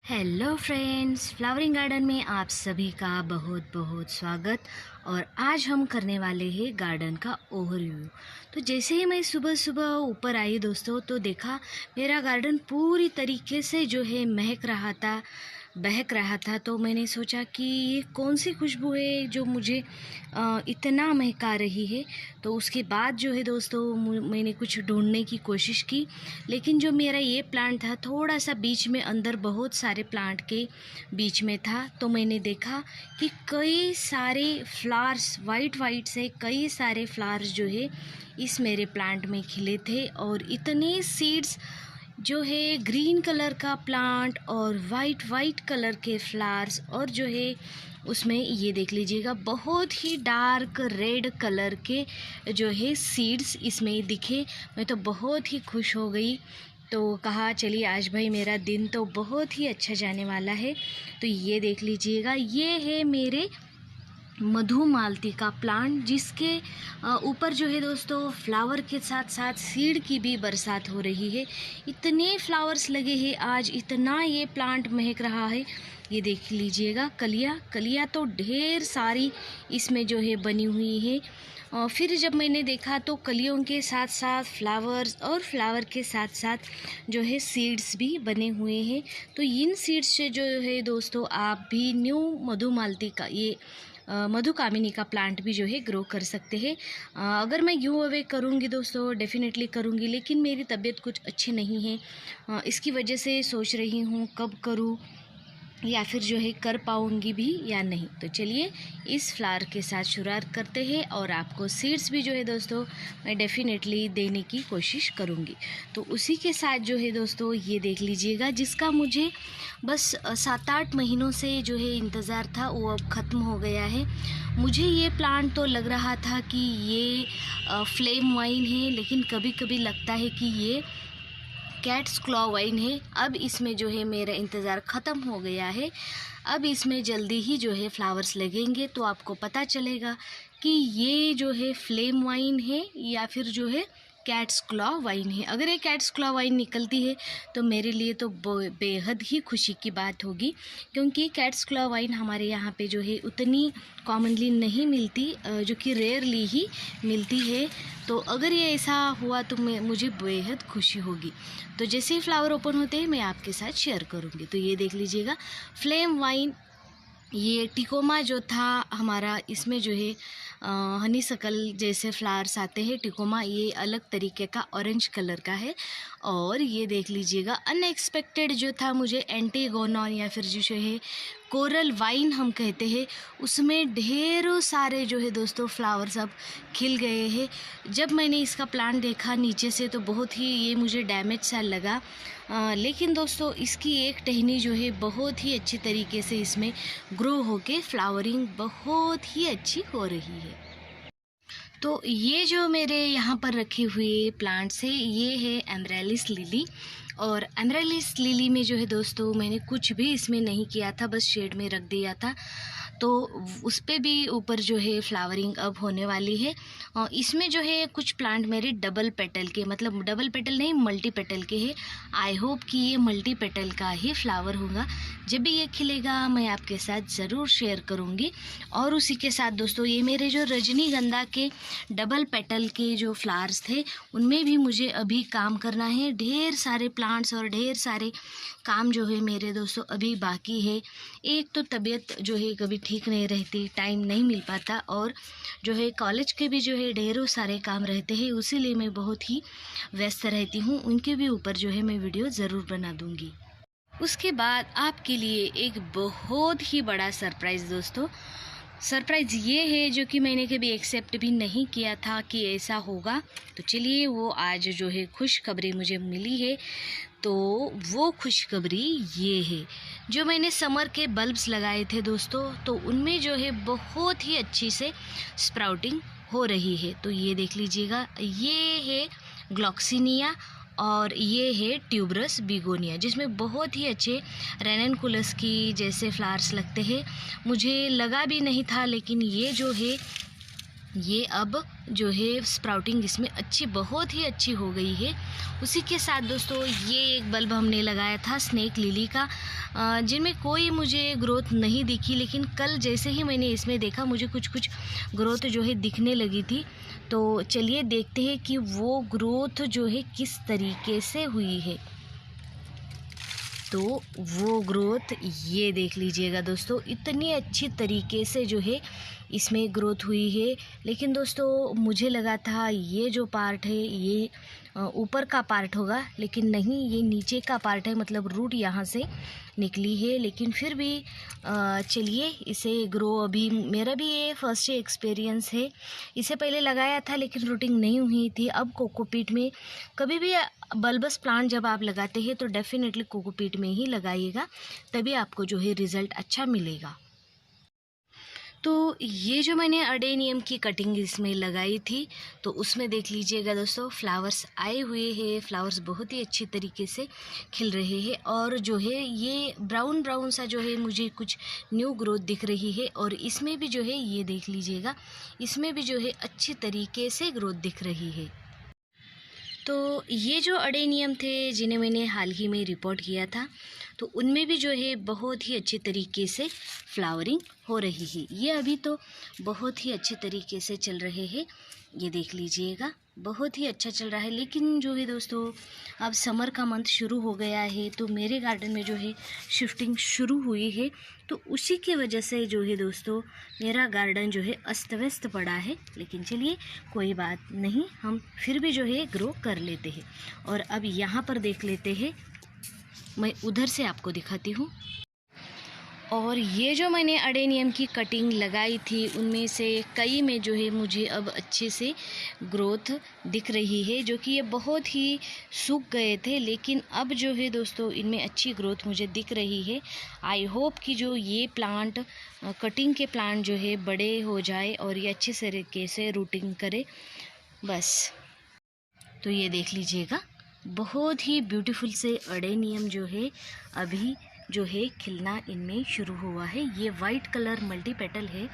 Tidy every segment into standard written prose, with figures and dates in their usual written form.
Hello friends, flowering garden में आप सभी का बहुत बहुत स्वागत। और आज हम करने वाले हैं गार्डन का ओवरव्यू। तो जैसे ही मैं सुबह सुबह ऊपर आई दोस्तों, तो देखा मेरा गार्डन पूरी तरीके से जो है महक रहा था, बहक रहा था। तो मैंने सोचा कि ये कौन सी खुशबू है जो मुझे इतना महका रही है। तो उसके बाद जो है दोस्तों, मैंने कुछ ढूंढने की कोशिश की, लेकिन जो मेरा ये प्लांट था थोड़ा सा बीच में अंदर बहुत सारे प्लांट के बीच में था। तो मैंने देखा कि कई सारे फ्लावर्स, वाइट वाइट से कई सारे फ्लावर्स जो है इस मेरे प्लांट में खिले थे। और इतने सीड्स जो है ग्रीन कलर का प्लांट और वाइट कलर के फ्लावर्स, और जो है उसमें ये देख लीजिएगा बहुत ही डार्क रेड कलर के जो है सीड्स इसमें दिखे। मैं तो बहुत ही खुश हो गई। तो कहा चलिए आज भाई मेरा दिन तो बहुत ही अच्छा जाने वाला है। तो ये देख लीजिएगा, ये है मेरे मधुमालती का प्लांट, जिसके ऊपर जो है दोस्तों फ्लावर के साथ साथ सीड की भी बरसात हो रही है। इतने फ्लावर्स लगे हैं आज, इतना ये प्लांट महक रहा है। ये देख लीजिएगा, कलियाँ तो ढेर सारी इसमें जो है बनी हुई है। फिर जब मैंने देखा तो कलियों के साथ साथ फ्लावर्स और फ्लावर के साथ साथ जो है सीड्स भी बने हुए हैं। तो इन सीड्स से जो है दोस्तों आप भी न्यू मधुमालती का ये मधुकामिनी का प्लांट भी जो है ग्रो कर सकते हैं। अगर मैं गिव अवे करूँगी दोस्तों, डेफिनेटली करूँगी, लेकिन मेरी तबीयत कुछ अच्छी नहीं है। इसकी वजह से सोच रही हूँ कब करूँ, या फिर जो है कर पाऊँगी भी या नहीं। तो चलिए इस फ्लावर के साथ शुरुआत करते हैं, और आपको सीड्स भी जो है दोस्तों मैं डेफिनेटली देने की कोशिश करूँगी। तो उसी के साथ जो है दोस्तों ये देख लीजिएगा, जिसका मुझे बस 7-8 महीनों से जो है इंतज़ार था, वो अब ख़त्म हो गया है। मुझे ये प्लांट तो लग रहा था कि ये फ्लेम वाइन है, लेकिन कभी कभी लगता है कि ये कैट्स क्लॉ वाइन है। अब इसमें जो है मेरा इंतज़ार ख़त्म हो गया है। अब इसमें जल्दी ही जो है फ्लावर्स लगेंगे, तो आपको पता चलेगा कि ये जो है फ्लेम वाइन है या फिर जो है कैट्स क्लॉ वाइन है। अगर ये कैट्स क्लॉ वाइन निकलती है तो मेरे लिए तो बेहद ही खुशी की बात होगी, क्योंकि कैट्स क्लॉ वाइन हमारे यहाँ पे जो है उतनी कॉमनली नहीं मिलती, जो कि रेयरली ही मिलती है। तो अगर ये ऐसा हुआ तो मुझे बेहद खुशी होगी। तो जैसे ही फ्लावर ओपन होते हैं मैं आपके साथ शेयर करूँगी। तो ये देख लीजिएगा फ्लेम वाइन, ये टिकोमा जो था हमारा, इसमें जो है हनी सकल जैसे फ्लावर्स आते हैं। टिकोमा ये अलग तरीके का ऑरेंज कलर का है। और ये देख लीजिएगा अनएक्सपेक्टेड जो था मुझे एंटीगोनॉन, या फिर जो है कोरल वाइन हम कहते हैं, उसमें ढेरों सारे जो है दोस्तों फ्लावर्स अब खिल गए हैं। जब मैंने इसका प्लांट देखा नीचे से तो बहुत ही ये मुझे डैमेज सा लगा, लेकिन दोस्तों इसकी एक टहनी जो है बहुत ही अच्छी तरीके से इसमें ग्रो होके फ्लावरिंग बहुत ही अच्छी हो रही है। तो ये जो मेरे यहाँ पर रखे हुए प्लांट्स है, ये है एमरेलिस लिली। और एमरेलिस लिली में जो है दोस्तों मैंने कुछ भी इसमें नहीं किया था, बस शेड में रख दिया था। तो उस पर भी ऊपर जो है फ्लावरिंग अब होने वाली है। और इसमें जो है कुछ प्लांट मेरे डबल पेटल के, मतलब डबल पेटल नहीं मल्टी पेटल के हैं। आई होप कि ये मल्टी पेटल का ही फ्लावर होगा। जब भी ये खिलेगा मैं आपके साथ ज़रूर शेयर करूँगी। और उसी के साथ दोस्तों ये मेरे जो रजनीगंधा के डबल पेटल के जो फ्लावर्स थे, उनमें भी मुझे अभी काम करना है। ढेर सारे प्लांट्स और ढेर सारे काम जो है मेरे दोस्तों अभी बाकी है। एक तो तबीयत जो है कभी ठीक नहीं रहती, टाइम नहीं मिल पाता, और जो है कॉलेज के भी जो है ढेरों सारे काम रहते हैं, उसीलिए मैं बहुत ही व्यस्त रहती हूँ। उनके भी ऊपर जो है मैं वीडियो ज़रूर बना दूँगी। उसके बाद आपके लिए एक बहुत ही बड़ा सरप्राइज़ दोस्तों, सरप्राइज़ ये है जो कि मैंने कभी एक्सेप्ट भी नहीं किया था कि ऐसा होगा। तो चलिए वो आज जो है खुशखबरी मुझे मिली है। तो वो खुशखबरी ये है, जो मैंने समर के बल्ब्स लगाए थे दोस्तों, तो उनमें जो है बहुत ही अच्छी से स्प्राउटिंग हो रही है। तो ये देख लीजिएगा, ये है ग्लॉक्सिनिया और ये है ट्यूबरस बिगोनिया, जिसमें बहुत ही अच्छे रेननकुलस की जैसे फ्लावर्स लगते हैं। मुझे लगा भी नहीं था, लेकिन ये जो है ये अब जो है स्प्राउटिंग इसमें अच्छी, बहुत ही अच्छी हो गई है। उसी के साथ दोस्तों ये एक बल्ब हमने लगाया था स्नेक लिली का, जिनमें कोई मुझे ग्रोथ नहीं दिखी, लेकिन कल जैसे ही मैंने इसमें देखा मुझे कुछ कुछ ग्रोथ जो है दिखने लगी थी। तो चलिए देखते हैं कि वो ग्रोथ जो है किस तरीके से हुई है। तो वो ग्रोथ ये देख लीजिएगा दोस्तों, इतनी अच्छी तरीके से जो है इसमें ग्रोथ हुई है। लेकिन दोस्तों मुझे लगा था ये जो पार्ट है ये ऊपर का पार्ट होगा, लेकिन नहीं, ये नीचे का पार्ट है, मतलब रूट यहाँ से निकली है। लेकिन फिर भी चलिए इसे ग्रो, अभी मेरा भी ये फर्स्ट एक्सपीरियंस है। इसे पहले लगाया था लेकिन रूटिंग नहीं हुई थी। अब कोकोपीट में कभी भी बल्बस प्लांट जब आप लगाते हैं तो डेफिनेटली कोकोपीट में ही लगाइएगा, तभी आपको जो है रिज़ल्ट अच्छा मिलेगा। तो ये जो मैंने अडेनियम की कटिंग इसमें लगाई थी, तो उसमें देख लीजिएगा दोस्तों फ्लावर्स आए हुए हैं। फ्लावर्स बहुत ही अच्छी तरीके से खिल रहे हैं, और जो है ये ब्राउन ब्राउन सा जो है मुझे कुछ न्यू ग्रोथ दिख रही है। और इसमें भी जो है ये देख लीजिएगा, इसमें भी जो है अच्छी तरीके से ग्रोथ दिख रही है। तो ये जो अडेनियम थे जिन्हें मैंने हाल ही में रिपोर्ट किया था, तो उनमें भी जो है बहुत ही अच्छे तरीके से फ्लावरिंग हो रही है। ये अभी तो बहुत ही अच्छे तरीके से चल रहे हैं, ये देख लीजिएगा बहुत ही अच्छा चल रहा है। लेकिन जो है दोस्तों अब समर का मंथ शुरू हो गया है, तो मेरे गार्डन में जो है शिफ्टिंग शुरू हुई है, तो उसी की वजह से जो है दोस्तों मेरा गार्डन जो है अस्त व्यस्त पड़ा है। लेकिन चलिए कोई बात नहीं, हम फिर भी जो है ग्रो कर लेते हैं। और अब यहाँ पर देख लेते हैं, मैं उधर से आपको दिखाती हूँ। और ये जो मैंने अडेनियम की कटिंग लगाई थी उनमें से कई में जो है मुझे अब अच्छे से ग्रोथ दिख रही है, जो कि ये बहुत ही सूख गए थे, लेकिन अब जो है दोस्तों इनमें अच्छी ग्रोथ मुझे दिख रही है। आई होप कि जो ये प्लांट कटिंग के प्लांट जो है बड़े हो जाए और ये अच्छे तरीके से रूटिंग करे बस। तो ये देख लीजिएगा बहुत ही ब्यूटीफुल से अडेनियम जो है अभी जो है खिलना इनमें शुरू हुआ है। ये वाइट कलर मल्टी पेटल है,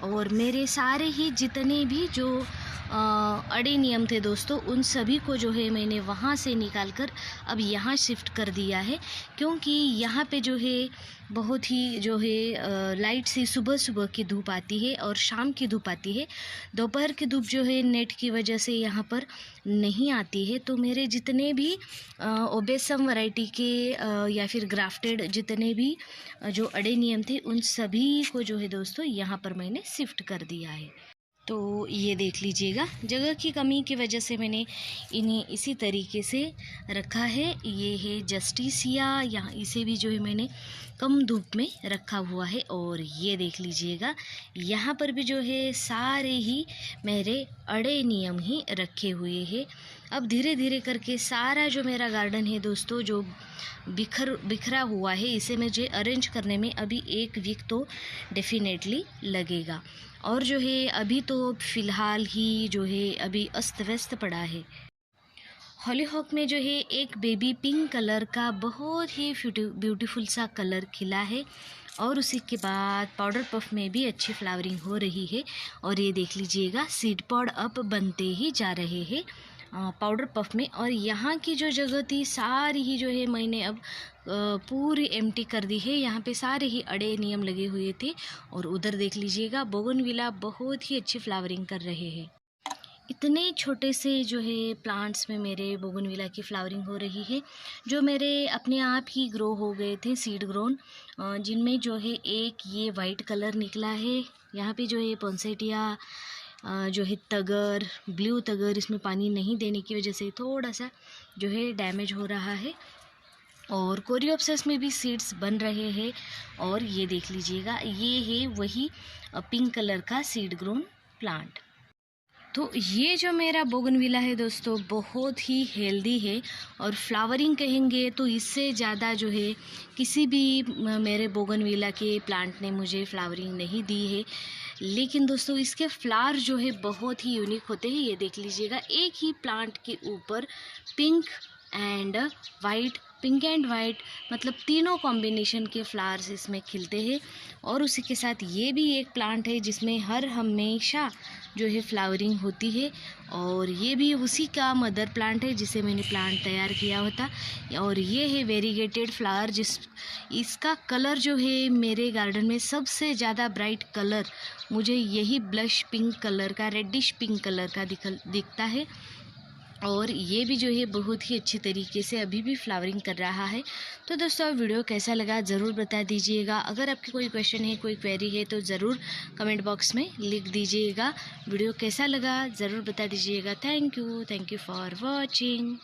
और मेरे सारे ही जितने भी जो अडेनियम थे दोस्तों उन सभी को जो है मैंने वहाँ से निकाल कर अब यहाँ शिफ्ट कर दिया है, क्योंकि यहाँ पे जो है बहुत ही जो है लाइट सी सुबह सुबह की धूप आती है और शाम की धूप आती है। दोपहर की धूप जो है नेट की वजह से यहाँ पर नहीं आती है। तो मेरे जितने भी ओबेसम वैरायटी के या फिर ग्राफ्टेड जितने भी जो अडेनियम थे उन सभी को जो है दोस्तों यहाँ पर मैंने शिफ्ट कर दिया है। तो ये देख लीजिएगा जगह की कमी की वजह से मैंने इन्हें इसी तरीके से रखा है। ये है जस्टिसिया, यहाँ इसे भी जो है मैंने कम धूप में रखा हुआ है। और ये देख लीजिएगा यहाँ पर भी जो है सारे ही मेरे अडेनियम ही रखे हुए हैं। अब धीरे धीरे करके सारा जो मेरा गार्डन है दोस्तों जो बिखरा हुआ है, इसे मुझे अरेंज करने में अभी 1 वीक तो डेफिनेटली लगेगा। और जो है अभी तो फ़िलहाल ही जो है अभी अस्त व्यस्त पड़ा है। हॉलीहॉक में जो है एक बेबी पिंक कलर का बहुत ही ब्यूटीफुल सा कलर खिला है, और उसी के बाद पाउडर पफ में भी अच्छी फ्लावरिंग हो रही है। और ये देख लीजिएगा सीड पॉड अब बनते ही जा रहे हैं पाउडर पफ में। और यहाँ की जो जगह थी सारी ही जो है मैंने अब पूरी एम्प्टी कर दी है। यहाँ पे सारे ही अडेनियम लगे हुए थे, और उधर देख लीजिएगा बोगनविला बहुत ही अच्छी फ्लावरिंग कर रहे हैं। इतने छोटे से जो है प्लांट्स में मेरे बोगनविला की फ्लावरिंग हो रही है, जो मेरे अपने आप ही ग्रो हो गए थे सीड ग्रोन, जिनमें जो है एक ये वाइट कलर निकला है। यहाँ पे जो है पोंसेटिया जो है तगर, ब्लू तगर, इसमें पानी नहीं देने की वजह से थोड़ा सा जो है डैमेज हो रहा है। और कोरियोप्सिस में भी सीड्स बन रहे हैं। और ये देख लीजिएगा ये है वही पिंक कलर का सीड ग्रोन प्लांट। तो ये जो मेरा बोगनविला है दोस्तों बहुत ही हेल्दी है, और फ्लावरिंग कहेंगे तो इससे ज़्यादा जो है किसी भी मेरे बोगनविला के प्लांट ने मुझे फ्लावरिंग नहीं दी है। लेकिन दोस्तों इसके फ्लावर जो है बहुत ही यूनिक होते हैं। ये देख लीजिएगा एक ही प्लांट के ऊपर pink and white pink and white, मतलब तीनों कॉम्बिनेशन के फ्लावर्स इसमें खिलते हैं। और उसी के साथ ये भी एक प्लांट है जिसमें हर हमेशा जो है फ्लावरिंग होती है, और ये भी उसी का मदर प्लांट है जिसे मैंने प्लांट तैयार किया होता। और ये है वेरीगेटेड फ्लावर, इसका कलर जो है मेरे गार्डन में सबसे ज़्यादा ब्राइट कलर मुझे यही ब्लश पिंक कलर का, रेडिश पिंक कलर का दिखता है। और ये भी जो है बहुत ही अच्छी तरीके से अभी भी फ्लावरिंग कर रहा है। तो दोस्तों वीडियो कैसा लगा ज़रूर बता दीजिएगा। अगर आपकी कोई क्वेश्चन है, कोई क्वेरी है तो ज़रूर कमेंट बॉक्स में लिख दीजिएगा। वीडियो कैसा लगा ज़रूर बता दीजिएगा। Thank you for watching.